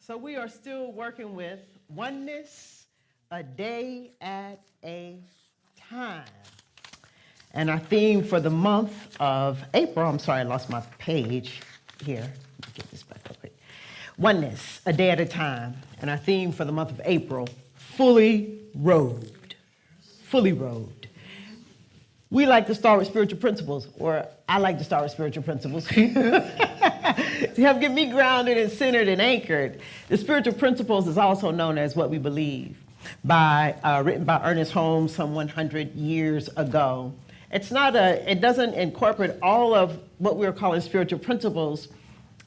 So we are still working with oneness, a day at a time. And our theme for the month of April, I'm sorry, I lost my page here. Let me get this back up quick. Oneness, a day at a time. And our theme for the month of April, fully robed. Fully robed. We like to start with spiritual principles, or I like to start with spiritual principles. To help get me grounded and centered and anchored. The spiritual principles is also known as what we believe, written by Ernest Holmes some 100 years ago. It doesn't incorporate all of what we're calling spiritual principles.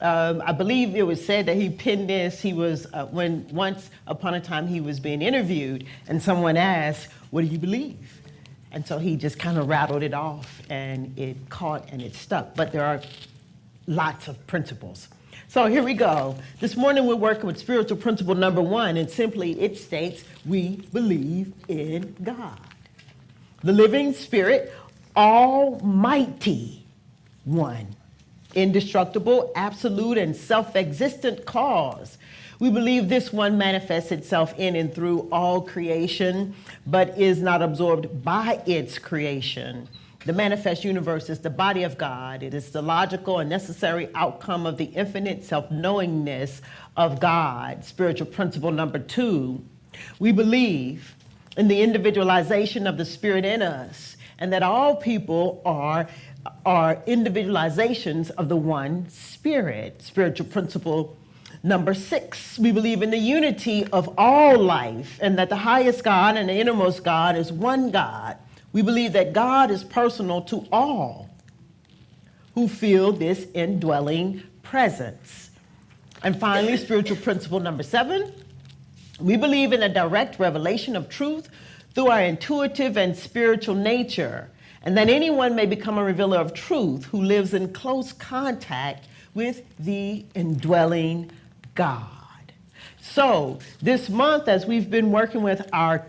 I believe it was said that he penned this. He was, when once upon a time he was being interviewed and someone asked, "What do you believe?" And so he just kind of rattled it off and it caught and it stuck. But there are lots of principles. So here we go. This morning we're working with spiritual principle number 1, and simply it states we believe in God, the living spirit, almighty one, indestructible, absolute, and self-existent cause. We believe this one manifests itself in and through all creation, but is not absorbed by its creation. The manifest universe is the body of God. It is the logical and necessary outcome of the infinite self-knowingness of God. Spiritual principle number 2, we believe in the individualization of the spirit in us, and that all people are individualizations of the one spirit. Spiritual principle number 6, we believe in the unity of all life, and that the highest God and the innermost God is one God. We believe that God is personal to all who feel this indwelling presence. And finally, spiritual principle number 7, we believe in a direct revelation of truth through our intuitive and spiritual nature, and that anyone may become a revealer of truth who lives in close contact with the indwelling God. So this month, as we've been working with our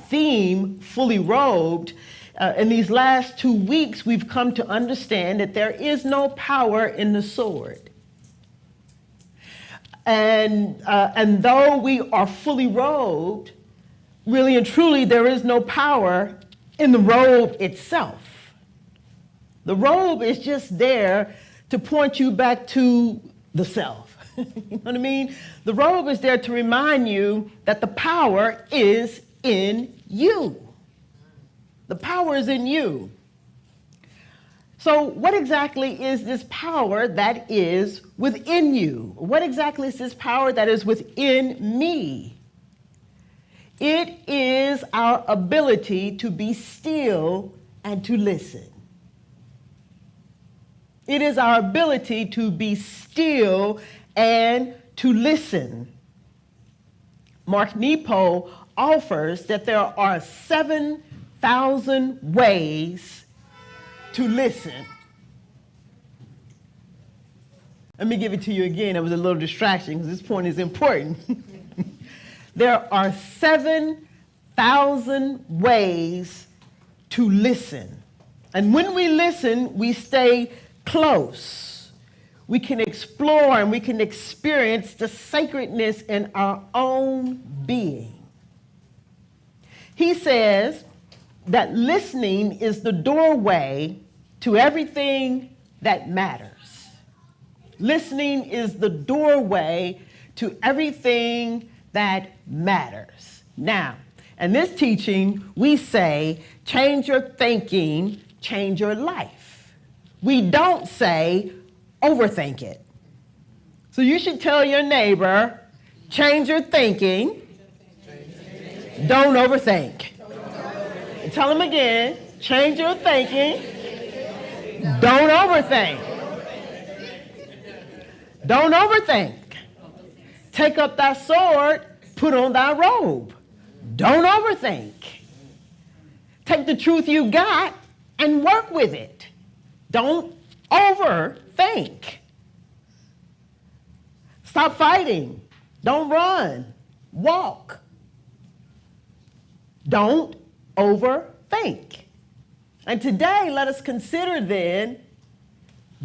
theme, fully robed, in these last 2 weeks, we've come to understand that there is no power in the sword. And though we are fully robed, really and truly, there is no power in the robe itself. The robe is just there to point you back to the self. You know what I mean? The robe is there to remind you that the power is in you. The power is in you. So what exactly is this power that is within you? What exactly is this power that is within me? It is our ability to be still and to listen. It is our ability to be still and to listen. Mark Nepo offers that there are 7,000 ways to listen. Let me give it to you again. It was a little distraction because this point is important. There are 7,000 ways to listen. And when we listen, we stay close. We can explore and we can experience the sacredness in our own being. He says that listening is the doorway to everything that matters. Listening is the doorway to everything that matters. Now, in this teaching, we say, change your thinking, change your life. We don't say, overthink it. So you should tell your neighbor, change your thinking, don't overthink. And tell them again, change your thinking, don't overthink. Don't overthink. Take up thy sword, put on thy robe. Don't overthink. Take the truth you got and work with it. Don't overthink. Stop fighting. Don't run. Walk. Don't overthink. And today, let us consider then,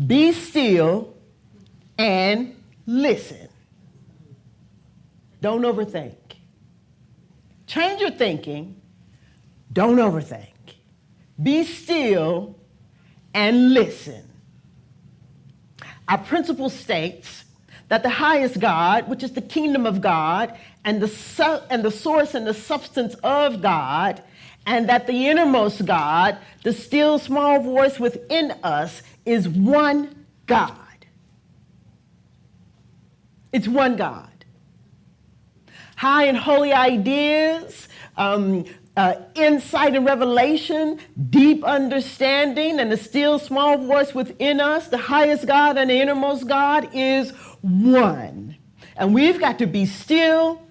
be still and listen. Don't overthink. Change your thinking. Don't overthink. Be still and listen. Our principle states that the highest God, which is the kingdom of God, and the source and the substance of God, and that the innermost God, the still small voice within us, is one God. It's one God. High and holy ideas, insight and revelation, deep understanding, and the still small voice within us, the highest God and the innermost God, is one. And we've got to be still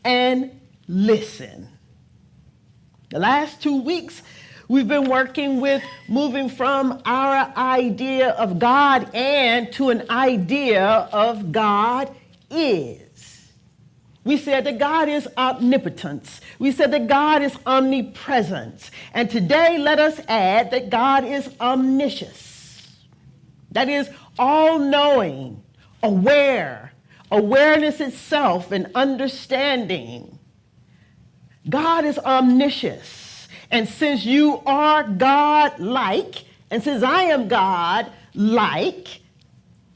and listen. The last 2 weeks, we've been working with moving from our idea of God and to an idea of God is. We said that God is omnipotence. We said that God is omnipresence. And today, let us add that God is omniscience. That is all-knowing, aware, awareness itself, and understanding. God is omniscious. And since you are God-like, and since I am God-like,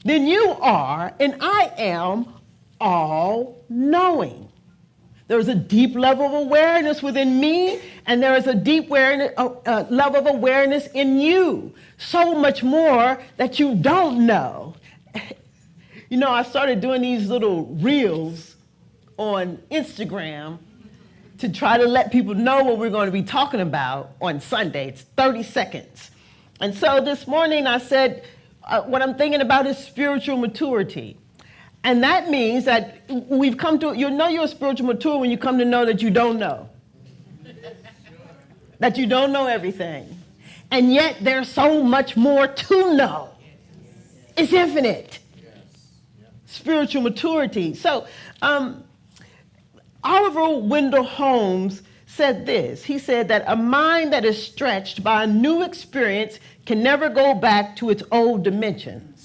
then you are and I am all-knowing. There is a deep level of awareness within me, and there is a deep level of awareness in you. So much more that you don't know. You know, I started doing these little reels on Instagram to try to let people know what we're going to be talking about on Sunday. It's 30 seconds. And so this morning I said, what I'm thinking about is spiritual maturity. And that means that we've come to, you'll know you're spiritual mature when you come to know that you don't know. That you don't know everything. And yet there's so much more to know. It's infinite. Spiritual maturity. So, Oliver Wendell Holmes said this. He said that a mind that is stretched by a new experience can never go back to its old dimensions.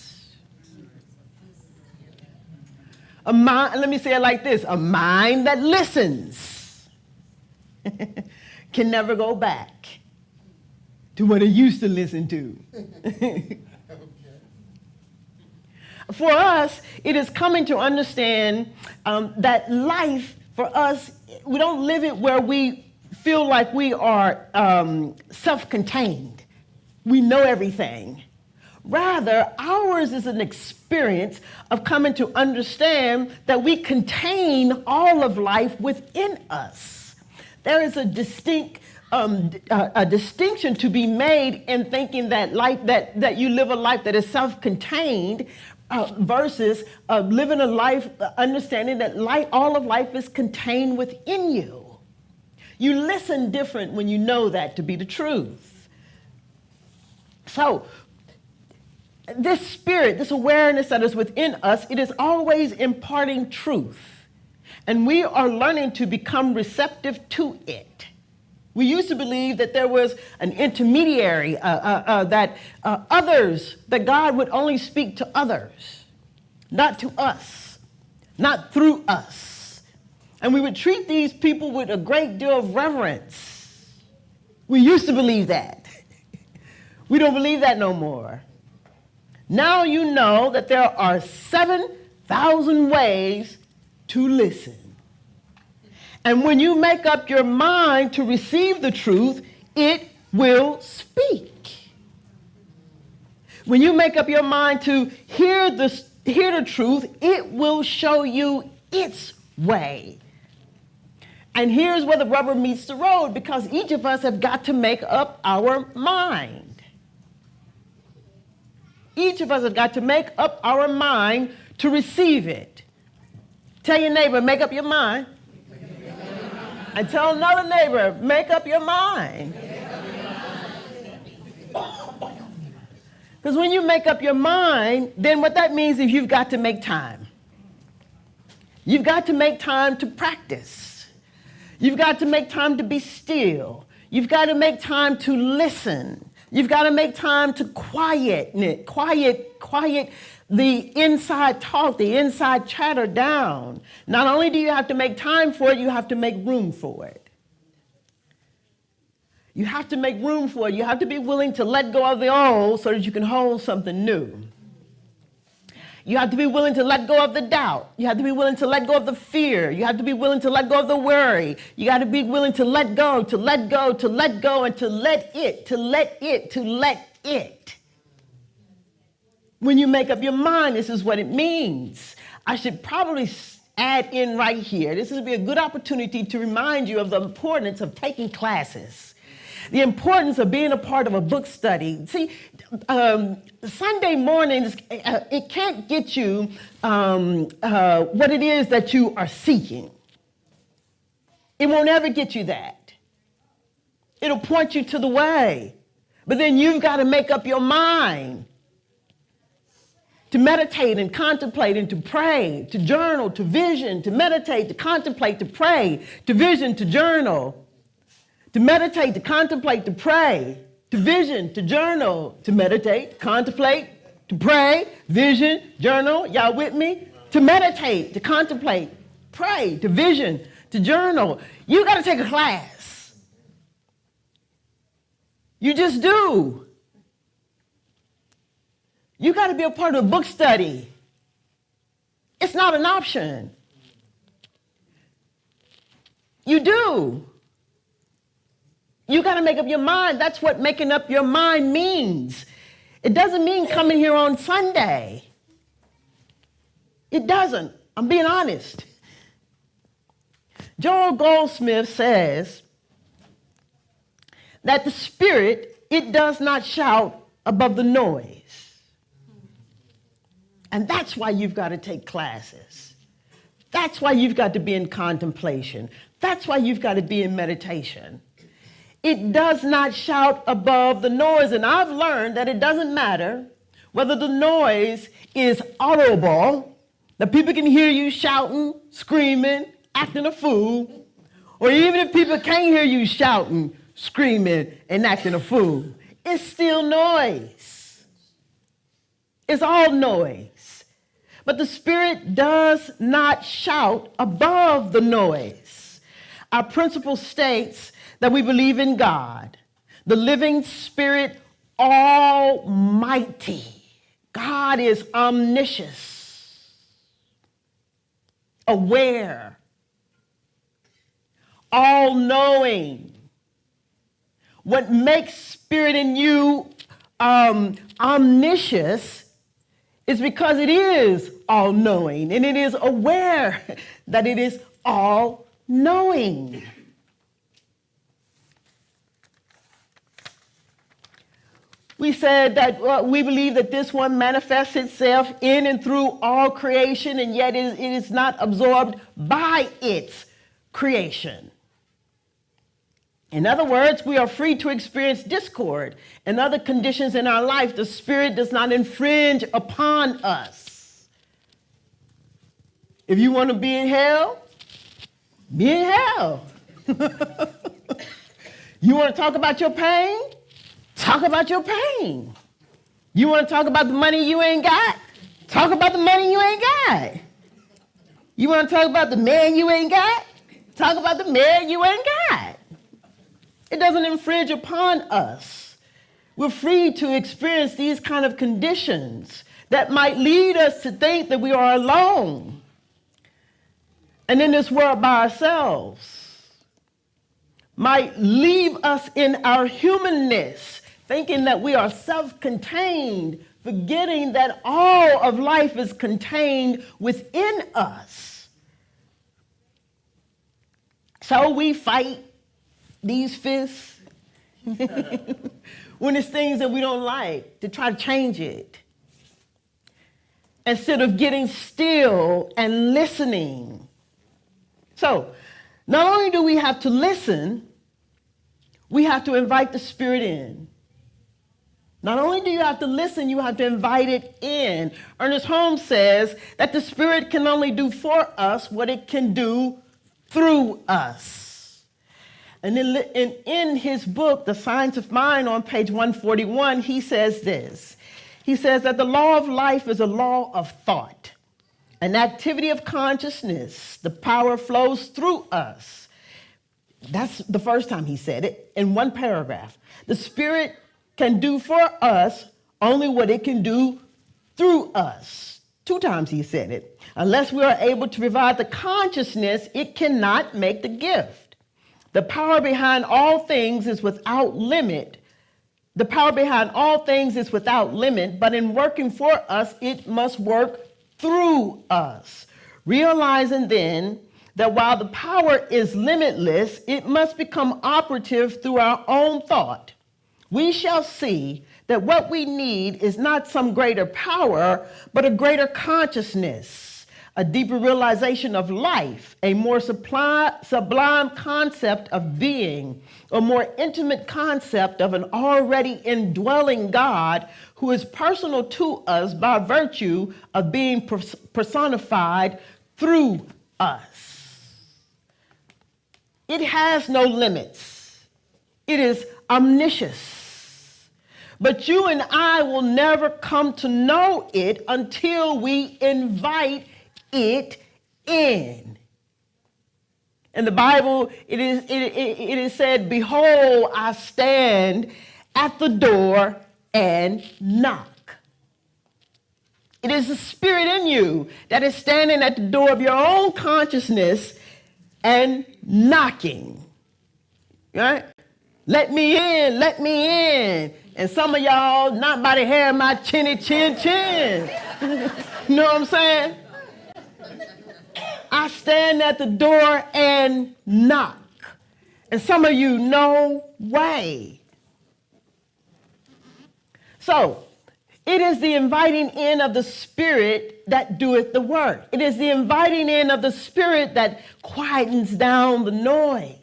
Let me say it like this. A mind that listens can never go back to what it used to listen to. For us, it is coming to understand that life, for us, we don't live it where we feel like we are self-contained. We know everything. Rather, ours is an experience of coming to understand that we contain all of life within us. There is a distinct a distinction to be made in thinking that life that you live a life that is self-contained versus living a life understanding that all of life is contained within you. You listen different when you know that to be the truth. So this spirit, this awareness that is within us, it is always imparting truth. And we are learning to become receptive to it. We used to believe that there was an intermediary, that God would only speak to others, not to us, not through us. And we would treat these people with a great deal of reverence. We used to believe that. We don't believe that no more. Now you know that there are 7,000 ways to listen. And when you make up your mind to receive the truth, it will speak. When you make up your mind to hear the truth, it will show you its way. And here's where the rubber meets the road, because each of us have got to make up our mind. Each of us have got to make up our mind to receive it. Tell your neighbor, make up your mind. And tell another neighbor, make up your mind. Because when you make up your mind, then what that means is you've got to make time. You've got to make time to practice. You've got to make time to be still. You've got to make time to listen. You've got to make time to quiet the inside talk, the inside chatter down. Not only do you have to make time for it, you have to make room for it. You have to make room for it. You have to be willing to let go of the old so that you can hold something new. You have to be willing to let go of the doubt. You have to be willing to let go of the fear. You have to be willing to let go of the worry. You got to be willing to let go, and to let it. When you make up your mind, this is what it means. I should probably add in right here. This would be a good opportunity to remind you of the importance of taking classes. The importance of being a part of a book study. See, Sunday mornings, it can't get you what it is that you are seeking. It won't ever get you that. It'll point you to the way. But then you've got to make up your mind to meditate and contemplate and to pray, to journal, to vision, to meditate, to contemplate, to pray, to vision, to journal. To meditate, to contemplate, to pray, to vision, to journal, to meditate, contemplate, to pray, vision, journal. Y'all with me? To meditate, to contemplate, pray, to vision, to journal. You got to take a class. You just do. You got to be a part of a book study. It's not an option. You do. You got to make up your mind. That's what making up your mind means. It doesn't mean coming here on Sunday. It doesn't. I'm being honest. Joel Goldsmith says that the spirit, it does not shout above the noise. And that's why you've got to take classes. That's why you've got to be in contemplation. That's why you've got to be in meditation. It does not shout above the noise. And I've learned that it doesn't matter whether the noise is audible, that people can hear you shouting, screaming, acting a fool, or even if people can't hear you shouting, screaming, and acting a fool. It's still noise. It's all noise. But the Spirit does not shout above the noise. Our principle states that we believe in God, the living Spirit Almighty. God is omniscient, aware, all-knowing. What makes Spirit in you omniscient is because it is all-knowing and it is aware that it is all-knowing. We said that we believe that this one manifests itself in and through all creation, and yet it is not absorbed by its creation. In other words, we are free to experience discord and other conditions in our life. The Spirit does not infringe upon us. If you want to be in hell, be in hell. You want to talk about your pain? Talk about your pain. You want to talk about the money you ain't got? Talk about the money you ain't got. You want to talk about the man you ain't got? Talk about the man you ain't got. It doesn't infringe upon us. We're free to experience these kind of conditions that might lead us to think that we are alone and in this world by ourselves. Might leave us in our humanness, thinking that we are self-contained, forgetting that all of life is contained within us. So we fight these fists when it's things that we don't like, to try to change it, instead of getting still and listening. So not only do we have to listen, we have to invite the Spirit in. Not only do you have to listen, you have to invite it in. Ernest Holmes says that the Spirit can only do for us what it can do through us. And in his book, The Science of Mind, on page 141, he says this. He says that the law of life is a law of thought, an activity of consciousness. The power flows through us. That's the first time he said it in one paragraph. The Spirit can do for us only what it can do through us. 2 times he said it. Unless we are able to provide the consciousness, it cannot make the gift. The power behind all things is without limit. The power behind all things is without limit, but in working for us, it must work through us. Realizing then that while the power is limitless, it must become operative through our own thought. We shall see that what we need is not some greater power, but a greater consciousness, a deeper realization of life, a more sublime concept of being, a more intimate concept of an already indwelling God who is personal to us by virtue of being personified through us. It has no limits. It is omniscience. But you and I will never come to know it until we invite it in. In the Bible, it is said, behold, I stand at the door and knock. It is the Spirit in you that is standing at the door of your own consciousness and knocking. Right? Let me in, let me in. And some of y'all not by the hair of my chinny chin chin. You know what I'm saying? I stand at the door and knock. And some of you, no way. So, it is the inviting in of the Spirit that doeth the work. It is the inviting in of the Spirit that quietens down the noise.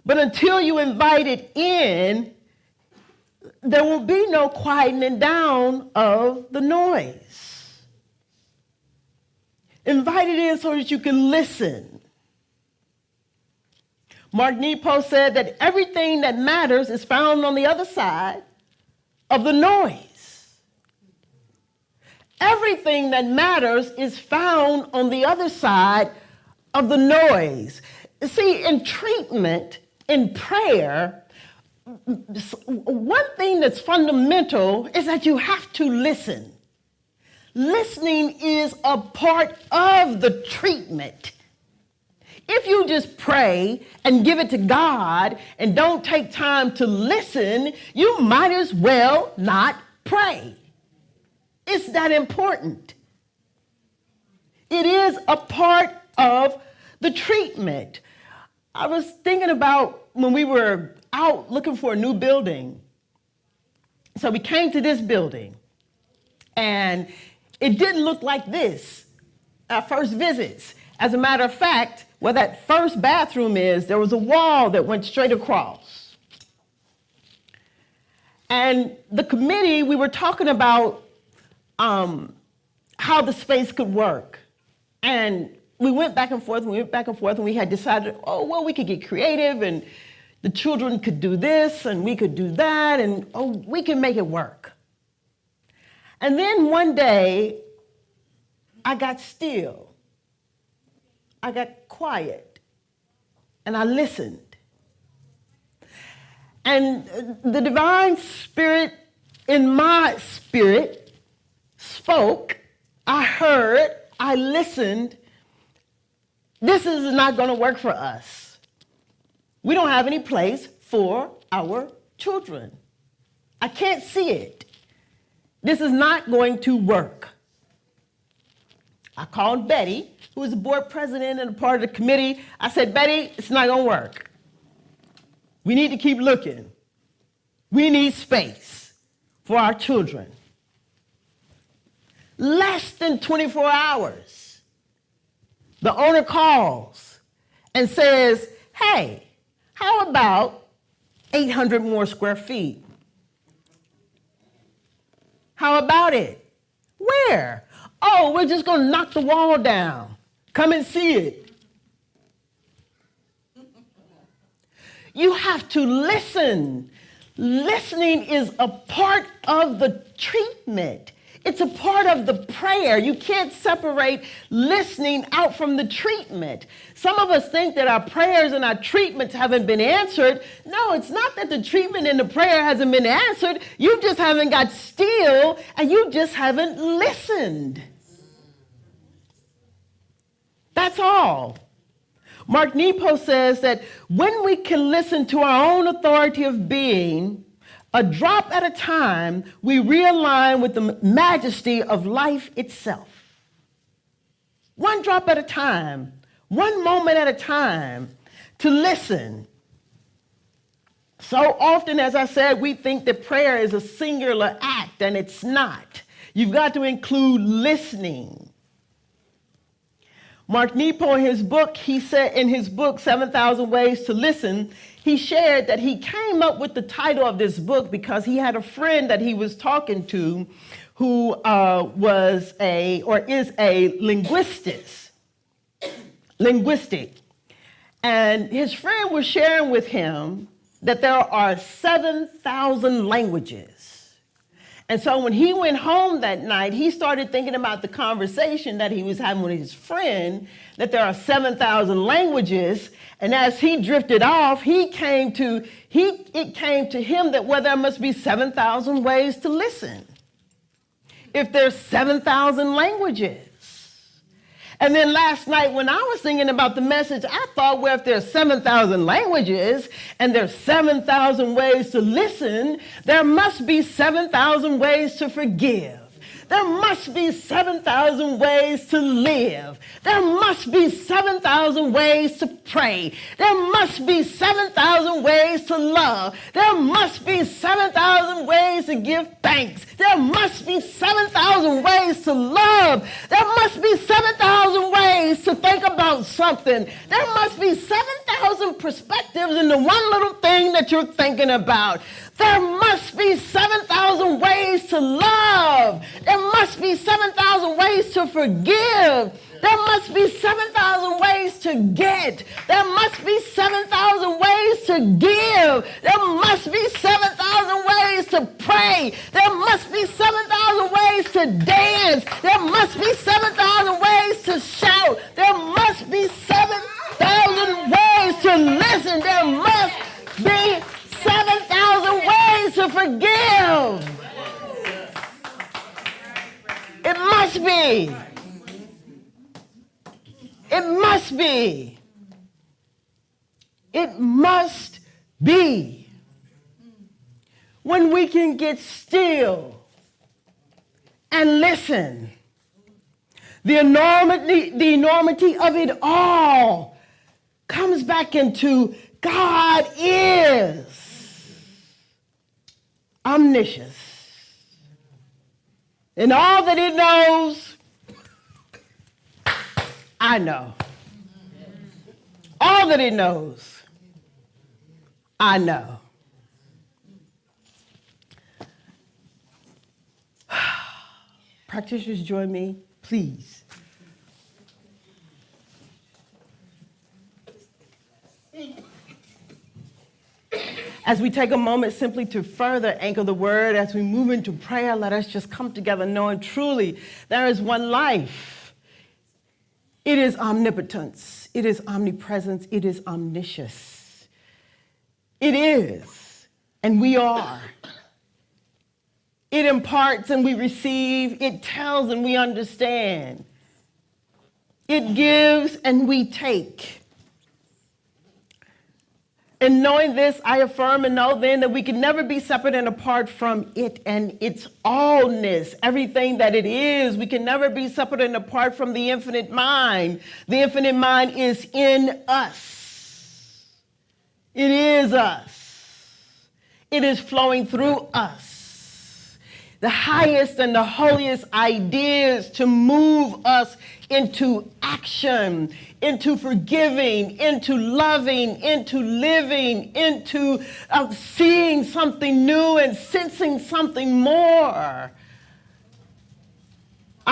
But until you invite it in, there will be no quietening down of the noise. Invite it in so that you can listen. Mark Nepo said that everything that matters is found on the other side of the noise. Everything that matters is found on the other side of the noise. See, in treatment, in prayer, one thing that's fundamental is that you have to listen. Listening is a part of the treatment. If you just pray and give it to God and don't take time to listen, you might as well not pray. It's that important. It is a part of the treatment. I was thinking about when we were out looking for a new building. So we came to this building, and it didn't look like this our first visits. As a matter of fact, where that first bathroom is, there was a wall that went straight across. And the committee, we were talking about how the space could work. And we went back and forth, and we had decided, oh, well, we could get creative, and the children could do this, and we could do that, and oh, we can make it work. And then one day, I got still. I got quiet, and I listened. And the divine spirit in my spirit spoke. I heard, I listened. This is not going to work for us. We don't have any place for our children. I can't see it. This is not going to work. I called Betty, who is the board president and a part of the committee. I said, Betty, it's not going to work. We need to keep looking. We need space for our children. Less than 24 hours, the owner calls and says, hey, how about 800 more square feet? How about it? Where? Oh, we're just going to knock the wall down. Come and see it. You have to listen. Listening is a part of the treatment. It's a part of the prayer. You can't separate listening out from the treatment. Some of us think that our prayers and our treatments haven't been answered. No, it's not that the treatment and the prayer hasn't been answered. You just haven't got still and you just haven't listened. That's all. Mark Nepo says that when we can listen to our own authority of being, a drop at a time, we realign with the majesty of life itself. One drop at a time, one moment at a time, to listen. So often, as I said, we think that prayer is a singular act, and it's not. You've got to include listening. Mark Nepo, in his book, he said in his book, 7,000 Ways to Listen, he shared that he came up with the title of this book because he had a friend that he was talking to who is a linguistic. And his friend was sharing with him that there are 7,000 languages. And so when he went home that night, he started thinking about the conversation that he was having with his friend, that there are 7,000 languages. And as he drifted off, it came to him that, well, there must be 7,000 ways to listen. If there's 7,000 languages. And then last night when I was thinking about the message, I thought, well, if there's 7,000 languages and there's 7,000 ways to listen, there must be 7,000 ways to forgive. There must be 7,000 ways to live. There must be 7,000 ways to pray. There must be 7,000 ways to love. There must be 7,000 ways to give thanks. There must be 7,000 ways to love. There must be 7,000 ways to think about something. There must be 7,000 perspectives in the one little thing that you're thinking about. There must be 7,000 ways to love. There must be 7,000 ways to forgive. There must be 7,000 ways to get. There must be 7,000 ways to give. There must be 7,000 ways to pray. There must be 7,000 ways to dance. There must be 7,000 ways to shout. There must be 7,000 ways to listen. There must be 7,000 ways to forgive. It must be. It must be. It must be. When we can get still and listen, the enormity of it all comes back into God is omniscient. And all that he knows, I know. All that he knows, I know. Practitioners, join me, please. As we take a moment simply to further anchor the word, as we move into prayer, let us just come together knowing truly there is one life. It is omnipotence. It is omnipresence. It is omniscience. It is, and we are. It imparts and we receive. It tells and we understand. It gives and we take. And knowing this, I affirm and know then that we can never be separate and apart from it and its allness, everything that it is. We can never be separate and apart from the infinite mind. The infinite mind is in us. It is us. It is flowing through us. The highest and the holiest ideas to move us into action, into forgiving, into loving, into living, into seeing something new and sensing something more.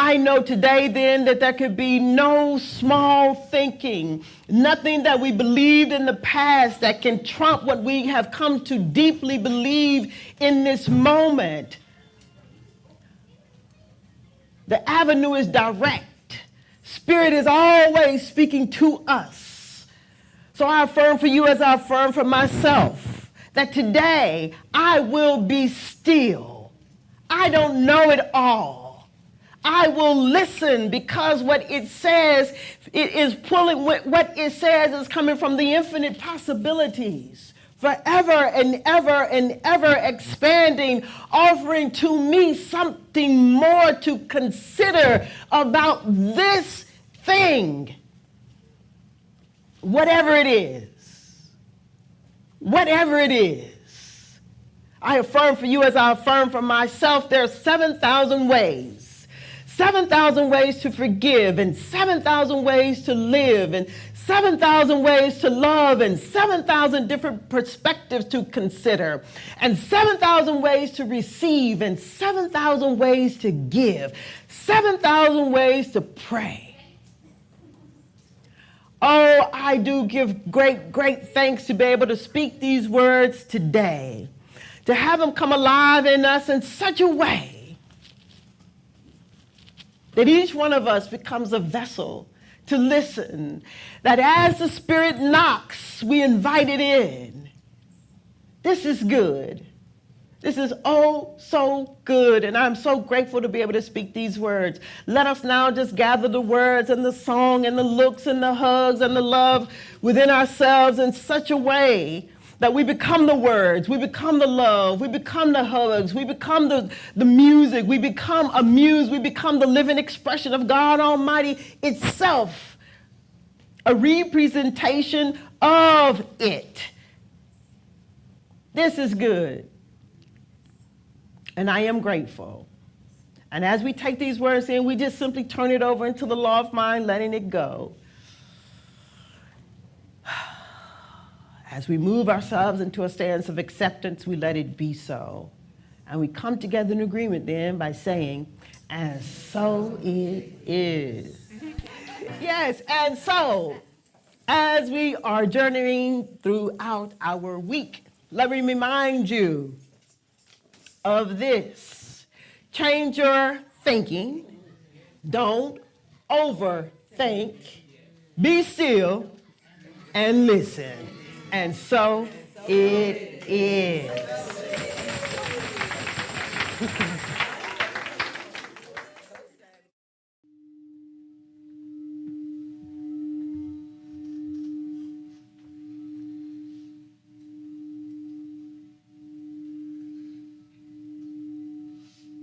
I know today then that there could be no small thinking, nothing that we believed in the past that can trump what we have come to deeply believe in this moment. The avenue is direct. Spirit is always speaking to us. So I affirm for you as I affirm for myself that today I will be still. I don't know it all. I will listen because what it says, it is pulling, what it says is coming from the infinite possibilities, forever and ever expanding, offering to me something more to consider about this thing, whatever it is. Whatever it is. I affirm for you as I affirm for myself, there are 7,000 ways. 7,000 ways to forgive, and 7,000 ways to live, and 7,000 ways to love, and 7,000 different perspectives to consider, and 7,000 ways to receive, and 7,000 ways to give, 7,000 ways to pray. Oh, I do give great thanks to be able to speak these words today, to have them come alive in us in such a way that each one of us becomes a vessel to listen, that as the Spirit knocks, we invite it in. This is good. This is oh so good, and I'm so grateful to be able to speak these words. Let us now just gather the words and the song and the looks and the hugs and the love within ourselves in such a way that we become the words, we become the love, we become the hugs, we become the music, we become a muse, we become the living expression of God Almighty itself, a representation of it. This is good. And I am grateful. And as we take these words in, we just simply turn it over into the law of mind, letting it go. As we move ourselves into a stance of acceptance, we let it be so. And we come together in agreement then by saying, and so it is. Yes, and so, as we are journeying throughout our week, let me remind you of this. Change your thinking. Don't overthink. Be still and listen. And so it is.